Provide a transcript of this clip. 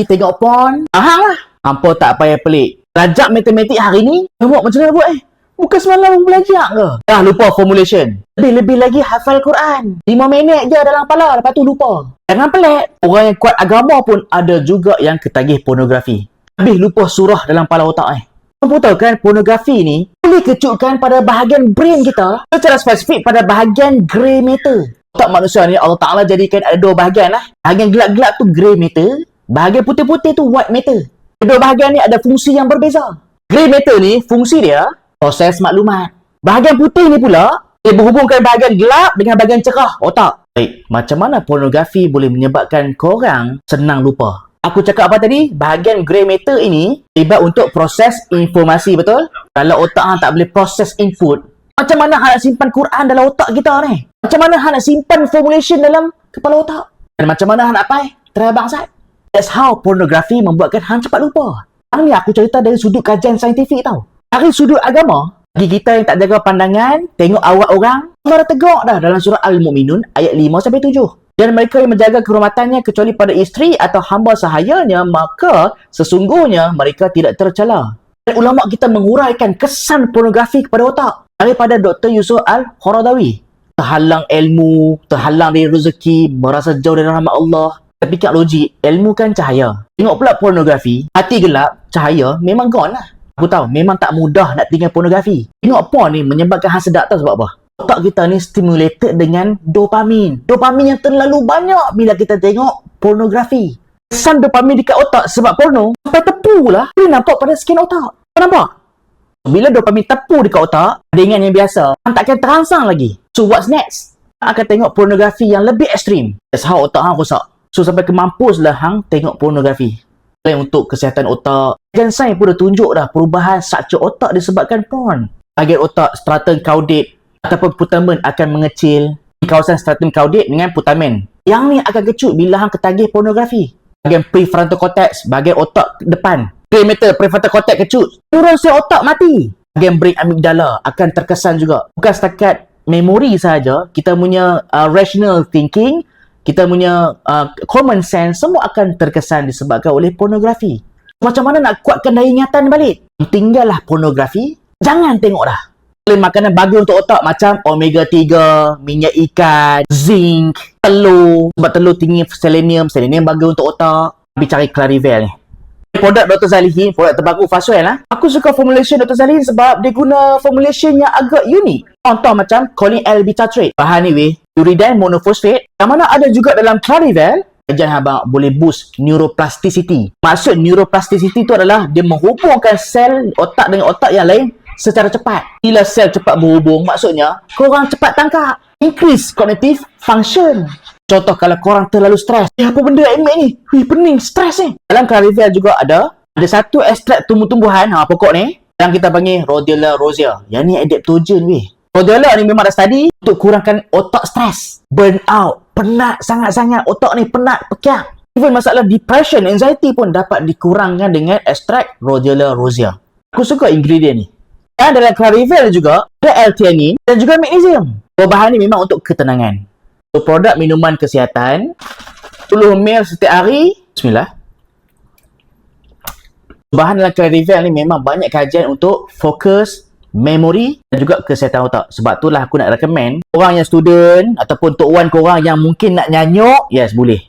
tengok pon. Ahang lah. Hampa tak payah pelik. Belajar matematik hari ni, tengok macam mana buat Bukan semalam belajar ke? Dah lupa formulation. Lebih-lebih lagi hafal Quran. 5 minit je dalam kepala, lepas tu lupa. Jangan pelik. Orang yang kuat agama pun ada juga yang ketagih pornografi. Habis lupa surah dalam kepala otak Kamu tahu kan, pornografi ni boleh kecutkan pada bahagian brain kita secara spesifik pada bahagian grey matter. Otak manusia ni Allah Ta'ala jadikan ada 2 bahagian lah. Bahagian gelap-gelap tu grey matter, bahagian putih-putih tu white matter. Kedua bahagian ni ada fungsi yang berbeza. Grey matter ni fungsi dia proses maklumat. Bahagian putih ni pula dia berhubungkan bahagian gelap dengan bahagian cerah otak. Baik, macam mana pornografi boleh menyebabkan korang senang lupa? Aku cakap apa tadi? Bahagian grey matter ini terlibat untuk proses informasi, betul? Kalau otak hang tak boleh proses input, macam mana hang nak simpan Quran dalam otak kita ni? Macam mana hang nak simpan formulation dalam kepala otak? Dan macam mana hang nak pakai? Try bangsat. That's how pornografi membuatkan hang cepat lupa. Hang ni aku cerita dari sudut kajian saintifik tau. Dari sudut agama, bagi kita yang tak jaga pandangan, tengok awak orang, Allah dah tegak dah dalam surah Al-Mu'minun ayat 5-7. Dan mereka yang menjaga kehormatannya kecuali pada isteri atau hamba sahayanya, maka sesungguhnya mereka tidak tercela. Dan ulama kita menguraikan kesan pornografi kepada otak daripada Dr. Yusuf Al-Qaradawi. Terhalang ilmu, terhalang dari rezeki, merasa jauh dari rahmat Allah. Fikir logik, ilmu kan cahaya. Tengok pula pornografi, hati gelap, cahaya memang gone lah. Aku tahu, memang tak mudah nak tinggal pornografi. Tengok porn ni menyebabkan hang sedap tahu sebab apa? Otak kita ni stimulated dengan dopamin. Dopamin yang terlalu banyak bila kita tengok pornografi. Kesan dopamin dekat otak sebab porno sampai tepu lah. Boleh nampak pada skin otak. Kau nampak? Bila dopamin tepu dekat otak, dengan yang biasa, hang takkan terangsang lagi. So what's next? Hang akan tengok pornografi yang lebih ekstrim. That's how otak hang rosak. So sampai ke mampus lah hang tengok pornografi. Untuk kesihatan otak. Dan sains pun dah tunjuk dah perubahan struktur otak disebabkan porn. Bahagian otak stratum caudate ataupun putamen akan mengecil di kawasan stratum caudate dengan putamen. Yang ni akan kecut bila hang ketagih pornografi. Bahagian prefrontal cortex, bahagian otak depan. Grey matter, prefrontal cortex kecut. Neuron sel otak mati. Bahagian brain amygdala akan terkesan juga. Bukan setakat memori sahaja, kita punya rational thinking, kita punya common sense semua akan terkesan disebabkan oleh pornografi. Macam mana nak kuatkan daya ingatan balik? Tinggallah pornografi, jangan tengok dah. Boleh makanan bagus untuk otak macam omega 3, minyak ikan, zinc, telur. Sebab telur tinggi selenium, selenium bagus untuk otak. Tapi cari Clarivel ni. Produk Dr. Zalihin, produk terbaru Fastwell lah. Aku suka formulation Dr. Zalihin sebab dia guna formulation yang agak unik. Contoh macam choline L-butatrate. Bahan ni weh, uridine monofosfate. Yang mana ada juga dalam Clarivel. Jangan abang boleh boost neuroplasticity. Maksud neuroplasticity tu adalah dia menghubungkan sel otak dengan otak yang lain secara cepat. Bila sel cepat berhubung, maksudnya korang cepat tangkap. Increase cognitive function. Contoh kalau korang terlalu stres. Apa benda ambil ni? Pening, stres ni. Dalam Clarivel juga ada satu ekstrak tumbuh-tumbuhan, pokok ni, yang kita panggil Rhodiola rosea. Yang ni adaptogen weh. Rhodiola ni memang dah study untuk kurangkan otak stres. Burn out, penat sangat-sangat. Otak ni penat, pekat. Even masalah depression, anxiety pun dapat dikurangkan dengan ekstrak Rhodiola rosea. Aku suka ingredient ni. Dan dalam Clarivel juga ada L-theanine dan juga magnesium. Bahan ni memang untuk ketenangan. So, produk minuman kesihatan 10 ml setiap hari. Bismillah. Bahan dalam Clarivel ni memang banyak kajian untuk fokus, memori dan juga kesihatan otak. Sebab itulah aku nak recommend orang yang student ataupun tok wan korang yang mungkin nak nyanyuk, yes boleh.